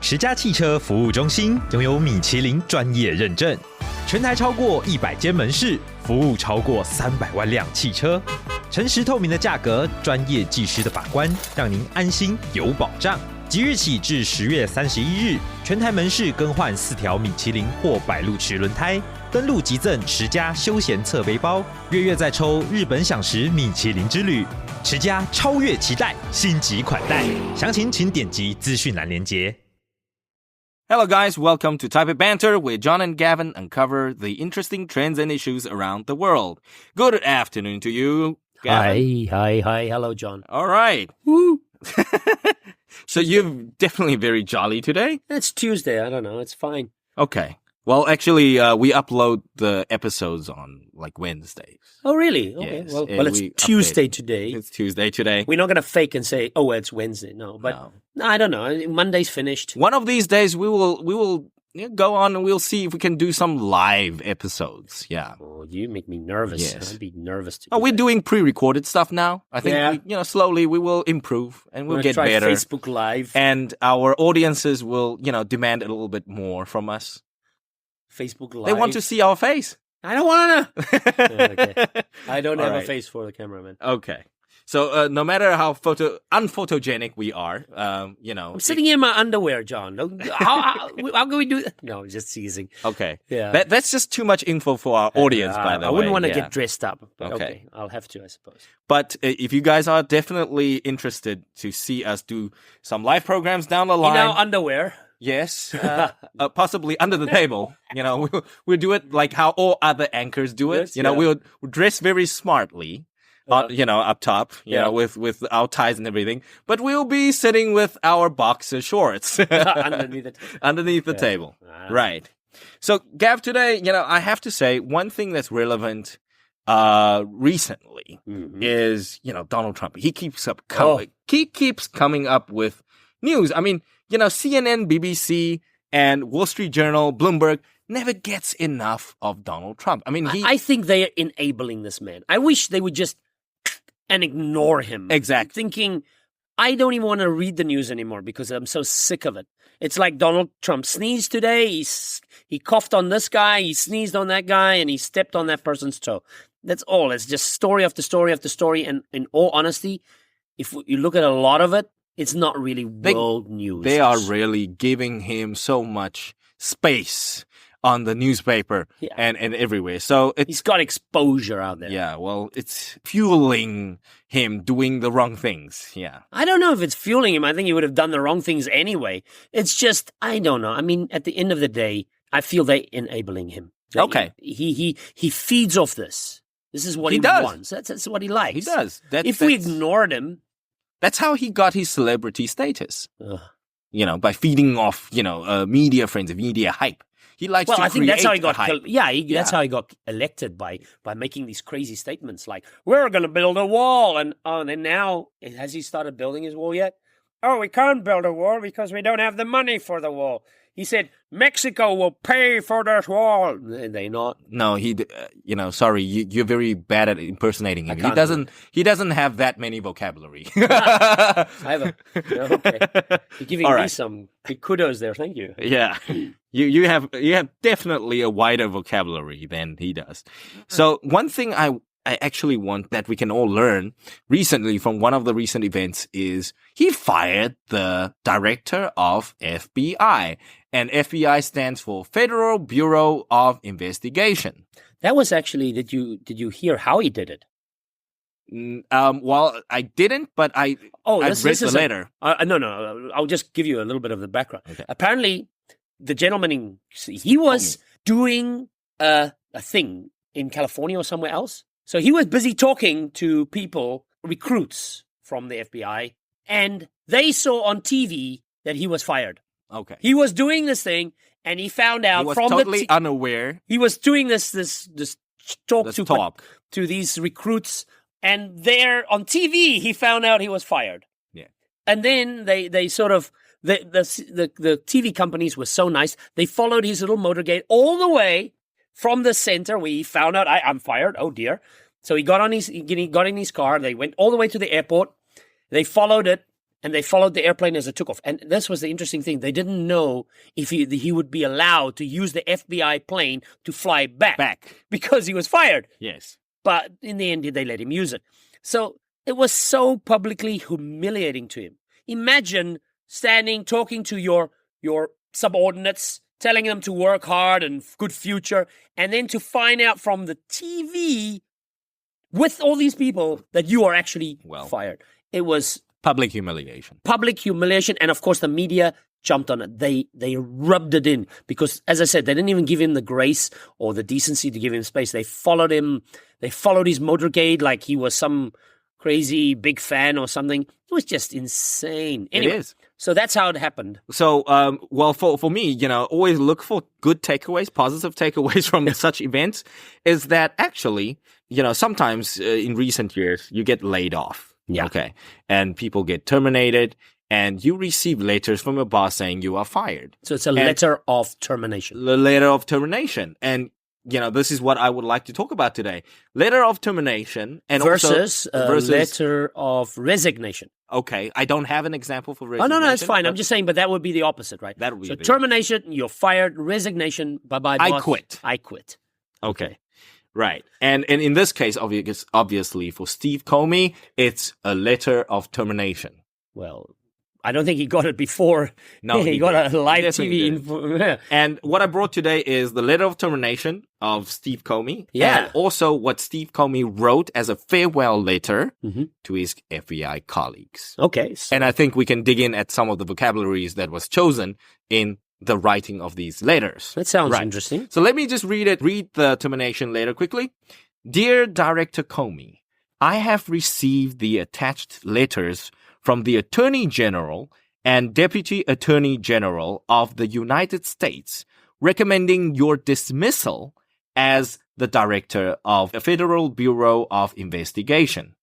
10家汽车服务中心拥有米其林专业认证，全台超过100间门市，服务超过300万辆汽车。诚实透明的价格，专业技师的把关，让您安心有保障。即日起至10月31日，全台门市更换4条米其林或百路驰轮胎，登录即赠10家休闲侧背包，月再抽日本享食米其林之旅，10家超越期待，星级款待。详情请点击资讯栏连结。Hello guys, welcome to Taipei Banter, where John and Gavin uncover the interesting trends and issues around the world. Good afternoon to you, Gavin. Hi. Hello, John. All right. Woo. So you're definitely very jolly today? It's Tuesday. I don't know. It's fine. Okay. Well, actually, we upload the episodes on like Wednesdays. Oh, really? Okay. Yes, Well, it's Tuesday today. It's Tuesday today. We're not going to fake and say, oh, it's Wednesday. No, but no. I don't know. Monday's finished. One of these days, we will go on and we'll see if we can do some live episodes. Yeah. Oh, you make me nervous. Yes. I'd be nervous. We're doing pre-recorded stuff now. I think slowly we will improve and we'll get try better. Facebook Live. And our audiences will, demand a little bit more from us. Facebook Live. They want to see our face. I don't want to. Okay. I don't have right. a face for the cameraman. Okay. So no matter how unphotogenic we are, I'm sitting in my underwear, John. How can we do that? No, just teasing. Okay. Yeah. That's just too much info for our audience, by the way. I wouldn't want to get dressed up. But Okay. I'll have to, I suppose. But if you guys are definitely interested to see us do some live programs down the line. In our underwear. Yes, possibly under the table. We'll do it like how all other anchors do it. Yes, We'll dress very smartly, up top, with our ties and everything. But we'll be sitting with our boxer shorts underneath the table. Right. So, Gav, today, I have to say one thing that's relevant recently is, Donald Trump. He keeps coming up with news. I mean, CNN, BBC, and Wall Street Journal, Bloomberg never gets enough of Donald Trump. I mean, I think they are enabling this man. I wish they would just and ignore him. Exactly. Thinking, I don't even want to read the news anymore because I'm so sick of it. It's like Donald Trump sneezed today. He coughed on this guy. He sneezed on that guy, and he stepped on that person's toe. That's all. It's just story after story after story. And in all honesty, if you look at a lot of it, it's not really world news. They are really giving him so much space on the newspaper and everywhere. So he's got exposure out there. Yeah, well, it's fueling him doing the wrong things. Yeah. I don't know if it's fueling him. I think he would have done the wrong things anyway. It's just, I don't know. I mean, at the end of the day, I feel they're enabling him. Okay. He feeds off this. This is what he wants. That's what he likes. He does. If we ignored him. That's how he got his celebrity status. By feeding off, media friends, media hype. He likes to I think that's how he got hype. That's how he got elected by making these crazy statements like, we're going to build a wall. And now, has he started building his wall yet? Oh, we can't build a wall because we don't have the money for the wall. He said, Mexico will pay for this wall. They not. No, sorry, you're very bad at impersonating him. He doesn't have that many vocabulary. I have okay. You're giving me some big kudos there. Thank you. Yeah. You have definitely a wider vocabulary than he does. So one thing I actually want that we can all learn recently from one of the recent events is he fired the director of FBI. And FBI stands for Federal Bureau of Investigation. That was actually, did you hear how he did it? Well, I didn't, but I read the letter. No. I'll just give you a little bit of the background. Okay. Apparently, the gentleman, he was doing a thing in California or somewhere else. So he was busy talking to people, recruits from the FBI, and they saw on TV that he was fired. Okay. He was doing this thing, and he found out he was from totally unaware. He was doing this talk to these recruits, and there on TV he found out he was fired. Yeah. And then they sort of the TV companies were so nice. They followed his little motorcade all the way from the center where he found out I'm fired. Oh dear. So he got in his car. They went all the way to the airport. They followed it. and they followed the airplane as it took off. And this was the interesting thing. They didn't know if he would be allowed to use the FBI plane to fly back because he was fired. Yes. But in the end, they let him use it. So it was so publicly humiliating to him. Imagine standing, talking to your subordinates, telling them to work hard and good future, and then to find out from the TV with all these people that you are actually fired. It was public humiliation. And of course the media jumped on it. They rubbed it in because, as I said, they didn't even give him the grace or the decency to give him space. They followed him. They followed his motorcade like he was some crazy big fan or something. It was just insane. Anyway, it is. So that's how it happened. So, for me, always look for good takeaways, positive takeaways from such events, is that actually, sometimes in recent years, you get laid off. Yeah. Okay. And people get terminated, and you receive letters from your boss saying you are fired. So it's a letter of termination. The letter of termination. And, this is what I would like to talk about today. Letter of termination and versus letter of resignation. Okay. I don't have an example for resignation. Oh, no, that's fine. I'm just saying, but that would be the opposite, right? That would be so termination, you're fired. Resignation, bye-bye, boss. I quit. Okay. Right. And in this case, obviously, for Steve Comey, it's a letter of termination. Well, I don't think he got it before. No, he got a live TV. And what I brought today is the letter of termination of Steve Comey. Yeah. And also what Steve Comey wrote as a farewell letter to his FBI colleagues. Okay. So. And I think we can dig in at some of the vocabularies that was chosen in the writing of these letters. That sounds interesting. So let me just read the termination letter quickly. Dear Director Comey, I have received the attached letters from the Attorney General and Deputy Attorney General of the United States recommending your dismissal as the Director of the Federal Bureau of Investigation.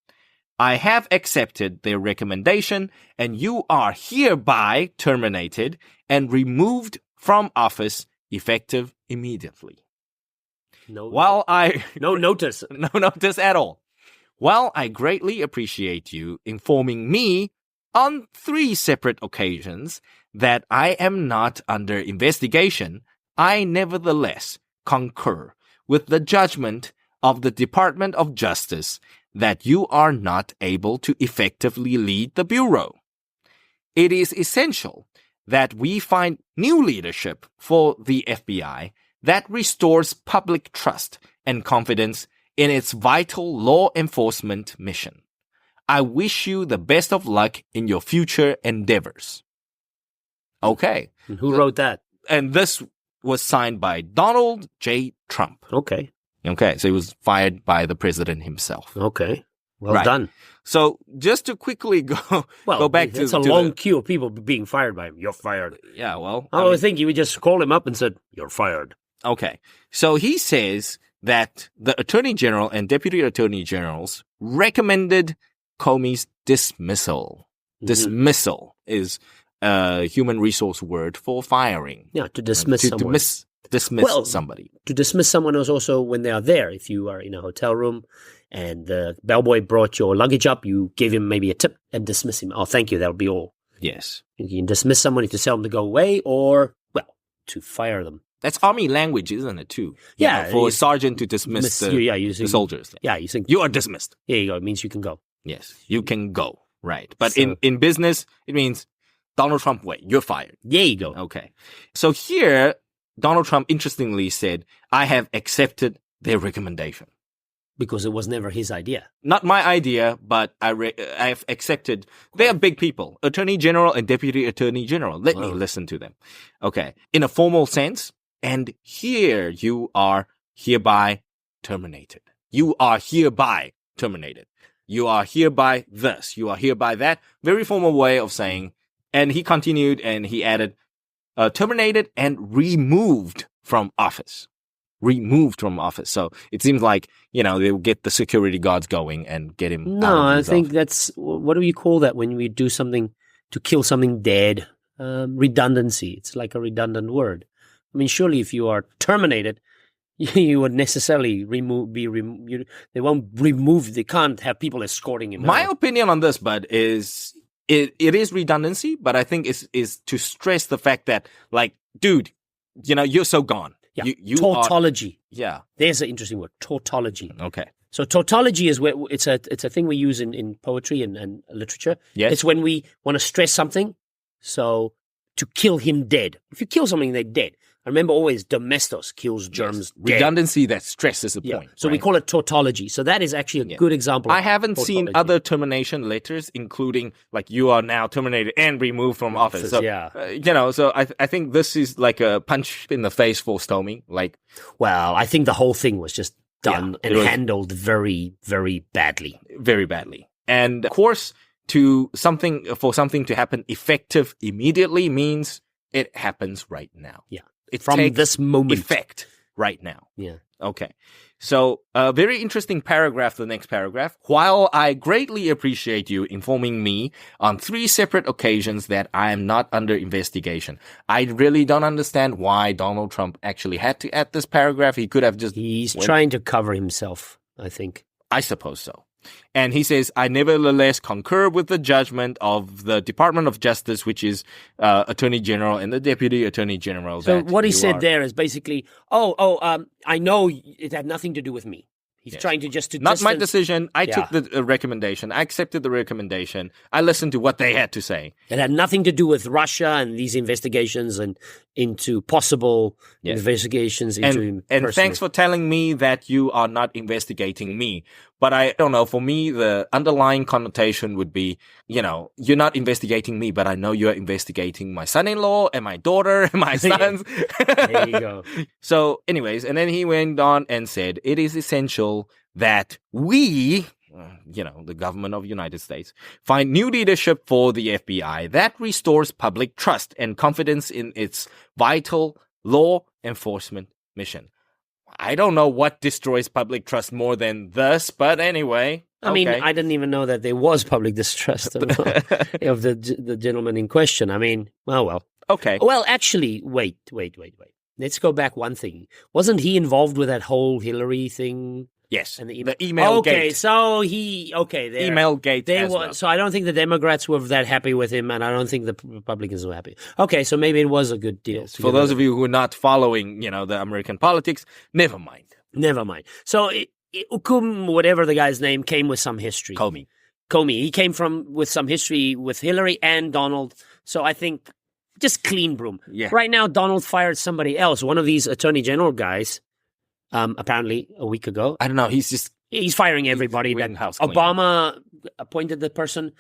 I have accepted their recommendation, and you are hereby terminated and removed from office effective immediately. No notice. No notice at all. While I greatly appreciate you informing me on 3 separate occasions that I am not under investigation, I nevertheless concur with the judgment of the Department of Justice that you are not able to effectively lead the Bureau. It is essential that we find new leadership for the FBI that restores public trust and confidence in its vital law enforcement mission. I wish you the best of luck in your future endeavors. Okay. And who wrote that? And this was signed by Donald J. Trump. Okay. Okay, so he was fired by the president himself. Okay. Well done. So just to quickly go back to... It's a long queue of people being fired by him. You're fired. Yeah, well... I would think you would just call him up and said, you're fired. Okay. So he says that the Attorney General and Deputy Attorney Generals recommended Comey's dismissal. Mm-hmm. Dismissal is a human resource word for firing. Yeah, to dismiss someone. Dismiss somebody. To dismiss someone is also when they are there. If you are in a hotel room and the bellboy brought your luggage up, you gave him maybe a tip and dismiss him. Oh, thank you. That would be all. Yes. You can dismiss someone if you tell them to go away or, to fire them. That's army language, isn't it, too? Yeah. For a sergeant to dismiss the soldiers. Yeah, you think, you are dismissed. There you go. It means you can go. Yes, you can go. Right. But in business, it means Donald Trump, you're fired. There you go. Okay. So here, Donald Trump interestingly said, I have accepted their recommendation. Because it was never his idea. Not my idea, but I've accepted. They are big people. Attorney General and Deputy Attorney General. Let me listen to them. Okay. In a formal sense, and here you are hereby terminated. You are hereby terminated. You are hereby this. You are hereby that. Very formal way of saying. And he continued and he added, terminated and removed from office. Removed from office. So it seems like, they'll get the security guards going and get him. No, I think that's, what do you call that when we do something to kill something dead? Redundancy. It's like a redundant word. I mean, surely if you are terminated, you would necessarily they won't remove, they can't have people escorting him. My opinion on this, Bud, is it is redundancy, but I think is to stress the fact that, like, dude, you're so gone. Yeah. You tautology. Yeah. There's an interesting word, tautology. Okay. So tautology is where it's a thing we use in poetry and literature. Yes. It's when we want to stress something. So to kill him dead. If you kill something, they're dead. I remember always domestos kills germs dead. Redundancy that stresses the point. So we call it tautology. So that is actually a good example. I haven't seen other termination letters, including like you are now terminated and removed from office. So, so I think this is like a punch in the face for Stormy. Like, well, I think the whole thing was just done and handled very, very badly. Very badly. And of course, for something to happen effective immediately means it happens right now. Yeah. It from takes this moment. Effect right now. Yeah. Okay. So a very interesting paragraph, the next paragraph. While I greatly appreciate you informing me on 3 separate occasions that I am not under investigation, I really don't understand why Donald Trump actually had to add this paragraph. He could have just... He's trying to cover himself, I think. I suppose so. And he says, I nevertheless concur with the judgment of the Department of Justice, which is Attorney General and the Deputy Attorney General. So what he said there is basically, I know it had nothing to do with me. He's trying to just to not my decision. I took the recommendation. I accepted the recommendation. I listened to what they had to say. It had nothing to do with Russia and these investigations and into possible investigations into and thanks for telling me that you are not investigating me. But I don't know. For me, the underlying connotation would be, you're not investigating me, but I know you're investigating my son-in-law and my daughter and my sons. There you go. So anyways, and then he went on and said, it is essential that we, the government of the United States, find new leadership for the FBI that restores public trust and confidence in its vital law enforcement mission. I don't know what destroys public trust more than this, but anyway. I mean, I didn't even know that there was public distrust of the gentleman in question. I mean, well. Okay. Well, actually, wait. Let's go back one thing. Wasn't he involved with that whole Hillary thing? Yes. And the email gate. Okay, so there. Email gate as well. So I don't think the Democrats were that happy with him, and I don't think the Republicans were happy. Okay, so maybe it was a good deal. Yes. For those of you who are not following, the American politics, never mind. So Ukum, whatever the guy's name, came with some history. Comey. He came with some history with Hillary and Donald. So I think just clean broom. Yeah. Right now, Donald fired somebody else, one of these attorney general guys. Apparently a week ago. I don't know. He's firing everybody. Obama appointed the person.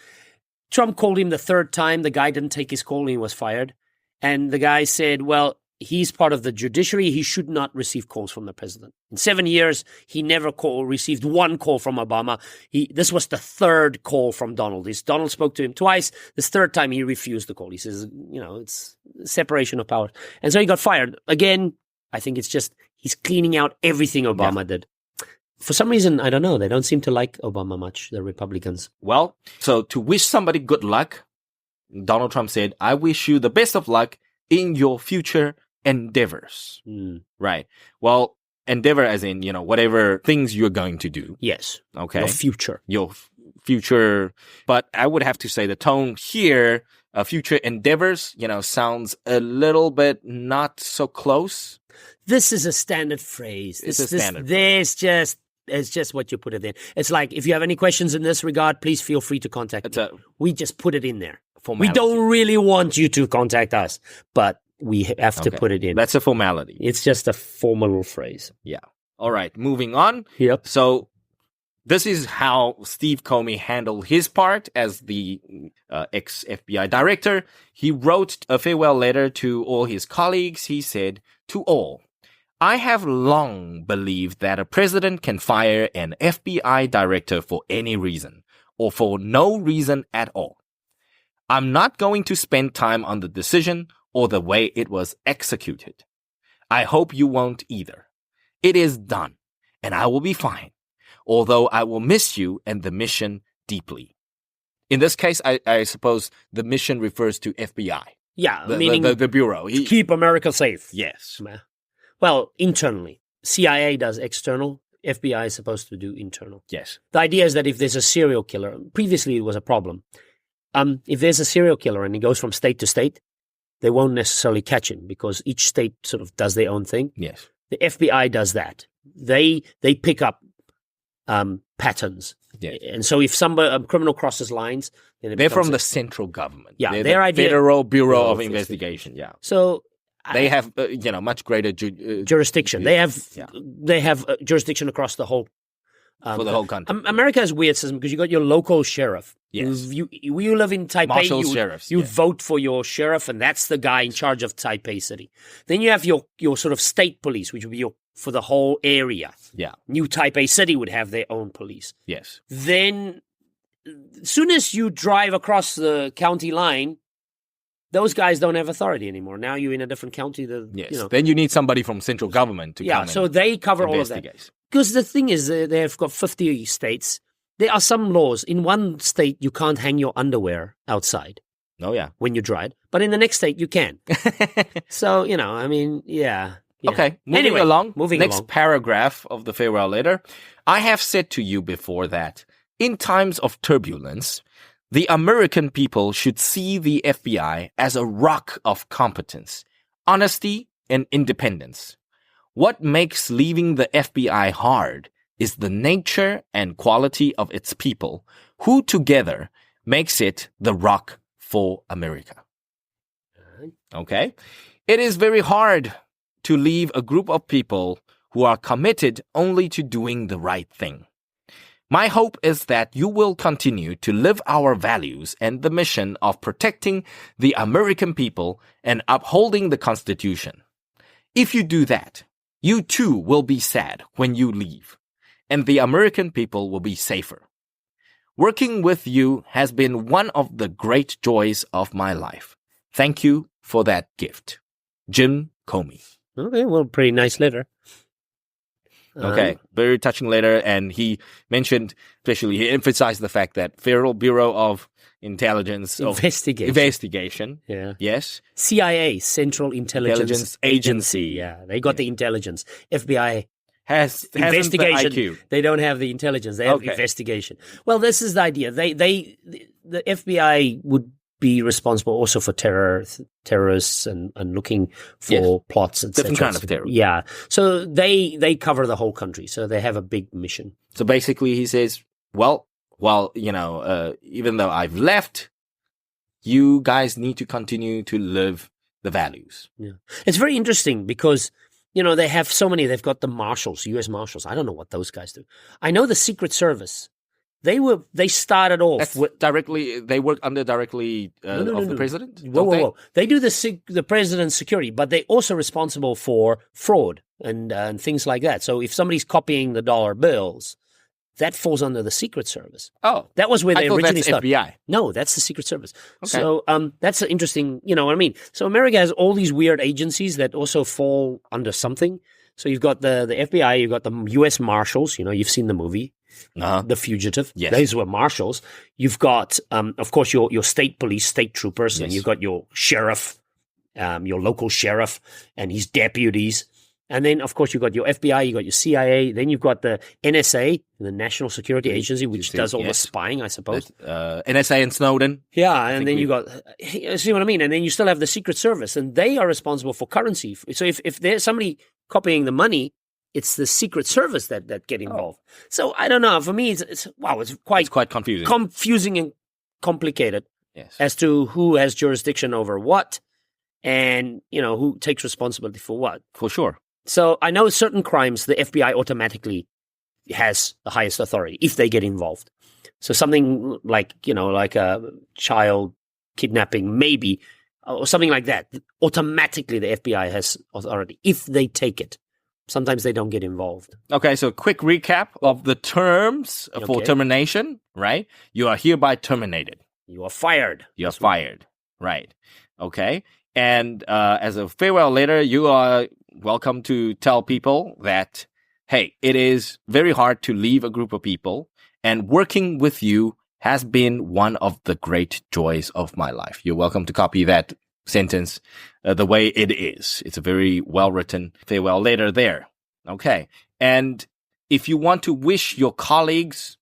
Trump called him the 3rd time. The guy didn't take his call and he was fired. And the guy said, well, he's part of the judiciary. He should not receive calls from the president. In 7 years, he never received one call from Obama. This was the 3rd call from Donald. Donald spoke to him twice. This 3rd time, he refused the call. He says, it's separation of powers. And so he got fired. Again, I think it's just he's cleaning out everything Obama did. For some reason, I don't know. They don't seem to like Obama much, the Republicans. Well, so to wish somebody good luck, Donald Trump said, I wish you the best of luck in your future endeavors. Right. Well, endeavor as in, whatever things you're going to do. Yes. Okay. Your future. But I would have to say the tone here, future endeavors, sounds a little bit not so close. This is a standard phrase. It's a standard phrase. It's just what you put it in. It's like, if you have any questions in this regard, please feel free to contact me. We just put it in there. Formality. We don't really want you to contact us, but we have to put it in. That's a formality. It's just a formal phrase. Yeah. All right. Moving on. Yep. So this is how Steve Comey handled his part as the ex-FBI director. He wrote a farewell letter to all his colleagues. He said, to all, I have long believed that a president can fire an FBI director for any reason or for no reason at all. I'm not going to spend time on the decision or the way it was executed. I hope you won't either. It is done, and I will be fine, although I will miss you and the mission deeply. In this case, I suppose the mission refers to FBI. Yeah, meaning the Bureau. To keep America safe. Yes. Well, internally. CIA does external. FBI is supposed to do internal. Yes. The idea is that if there's a serial killer, previously it was a problem. if there's a serial killer and he goes from state to state, they won't necessarily catch him because each state sort of does their own thing. Yes. The FBI does that. They pick up patterns. Yes. And so if a criminal crosses lines, then they're from the central government. Yeah, they're their the idea- Federal Bureau of Bureau of Investigation. Yeah, So they have much greater jurisdiction. They have jurisdiction across the whole for the whole country. America has a weird system because you got your local sheriff. Yes. You live in Taipei. Marshal sheriffs, You yeah. vote for your sheriff, and that's the guy in charge of Taipei City. Then you have your sort of state police, which would be for the whole area. Yeah. New Taipei City would have their own police. Yes. Then, as soon as you drive across the county line, those guys don't have authority anymore. Now you're in a different county. Yes. Then you need somebody from central government to come in. So they cover all of that. investigate. Because the thing is, they've got 50 states. There are some laws. In one state, you can't hang your underwear outside Oh yeah. when you drive, but in the next state, you can. So, I mean, yeah. Okay, moving Anyway, along. moving Next along. paragraph of the farewell letter. I have said to you before that in times of turbulence, the American people should see the FBI as a rock of competence, honesty, and independence. What makes leaving the FBI hard is the nature and quality of its people, who together makes it the rock for America. Okay? It is very hard to leave a group of people who are committed only to doing the right thing. My hope is that you will continue to live our values and the mission of protecting the American people and upholding the Constitution. If you do that, you too will be sad when you leave, and the American people will be safer. Working with you has been one of the great joys of my life. Thank you for that gift. Jim Comey. Okay, well, pretty nice letter. Okay, very touching letter, and he mentioned, especially, he emphasized the fact that Federal Bureau of Intelligence Investigation. Yeah. Yes. CIA, Central Intelligence Agency. Yeah, they got the intelligence. FBI Hasn't the investigation. IQ. They don't have the intelligence. They have Okay. investigation. Well, this is the idea. The FBI would be responsible also for terrorists and looking for plots, etc. Different kind of terror. Yeah. So they cover the whole country. So they have a big mission. So basically, he says, well, even though I've left, you guys need to continue to live the values. Yeah. It's very interesting because, they have so many. They've got the marshals, U.S. Marshals. I don't know what those guys do. I know the Secret Service. They started off That's with they work under directly of the president? Whoa. They do the president's security, but they're also responsible for fraud and things like that. So if somebody's copying the dollar bills, that falls under the Secret Service. Oh. That was where they I thought originally that's started. FBI. No, that's the Secret Service. Okay. So that's an interesting, you know what I mean? So America has all these weird agencies that also fall under something. So you've got the FBI, you've got the U.S. Marshals. You've seen the movie. Uh-huh. The Fugitive. Yes. Those were marshals. You've got, of course, your state police, state troopers, and Yes. you've got your sheriff, your local sheriff and his deputies. And then, of course, you've got your FBI, you've got your CIA. Then you've got the NSA, the National Security Agency, which does all the yes. spying, I suppose. NSA and Snowden. Yeah, and then you got, see what I mean? And then you still have the Secret Service, and they are responsible for currency. So if there's somebody copying the money, it's the Secret Service that get involved. So I don't know. For me, it's Quite confusing. confusing and complicated Yes. as to who has jurisdiction over what, and who takes responsibility for what. For sure. So I know certain crimes the FBI automatically has the highest authority if they get involved. So something like a child kidnapping, maybe, or something like that. Automatically, the FBI has authority if they take it. Sometimes they don't get involved. Okay, so quick recap of the terms for Okay. termination, right? You are hereby terminated. You are fired. You're fired, right? Okay. And as a farewell letter, you are welcome to tell people that, hey, it is very hard to leave a group of people, and working with you has been one of the great joys of my life. You're welcome to copy that sentence the way it is. It's a very well-written farewell letter there. Okay. And if you want to wish your colleagues,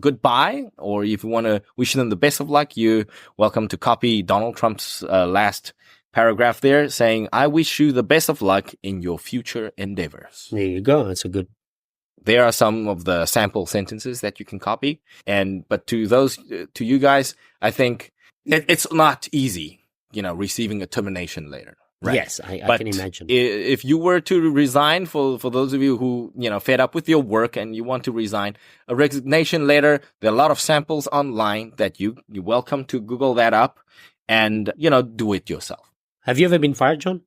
goodbye, or if you want to wish them the best of luck, you're welcome to copy Donald Trump's last paragraph there saying, I wish you the best of luck in your future endeavors. There you go. That's a good. There are some of the sample sentences that you can copy. But to you guys, I think it's not easy, receiving a termination letter. Right? Yes, I can imagine. If you were to resign, for those of you who, fed up with your work and you want to resign, a resignation letter, there are a lot of samples online that you're welcome to Google that up and, do it yourself. Have you ever been fired, John?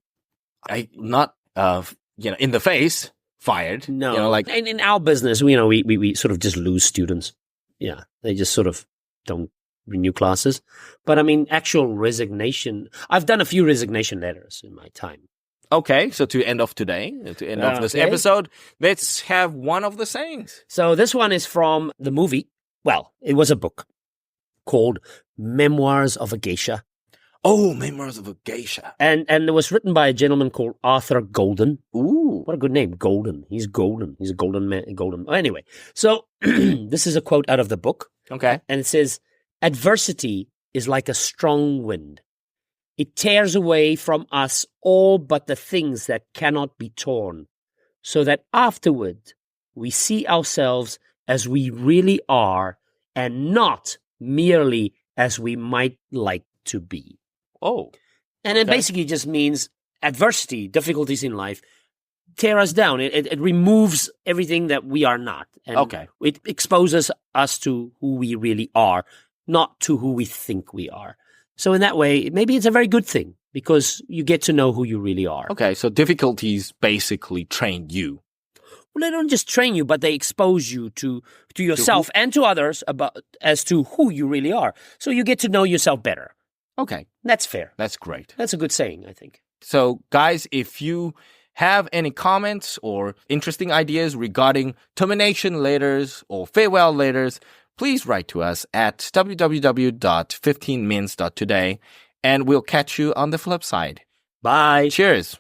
Not, in the face, fired. No. In our business, we sort of just lose students. Yeah. They just sort of don't renew classes. But I mean, actual resignation, I've done a few resignation letters in my time. Okay, so to end off today, to end off this episode, let's have one of the sayings. So this one is from the movie. Well, it was a book called Memoirs of a Geisha. Oh, Memoirs of a Geisha. And it was written by a gentleman called Arthur Golden. Ooh. What a good name, Golden. He's golden. He's a golden man. Anyway, so this is a quote out of the book. Okay. And it says, adversity is like a strong wind. It tears away from us all but the things that cannot be torn, so that afterward we see ourselves as we really are and not merely as we might like to be. Oh. And it basically just means adversity, difficulties in life, tear us down. It removes everything that we are not. And it exposes us to who we really are, not to who we think we are. So in that way, maybe it's a very good thing because you get to know who you really are. Okay, so difficulties basically train you. Well, they don't just train you, but they expose you to yourself and to others as to who you really are. So you get to know yourself better. Okay. That's fair. That's great. That's a good saying, I think. So guys, if you have any comments or interesting ideas regarding termination letters or farewell letters, please write to us at www.15mins.today, and we'll catch you on the flip side. Bye. Cheers.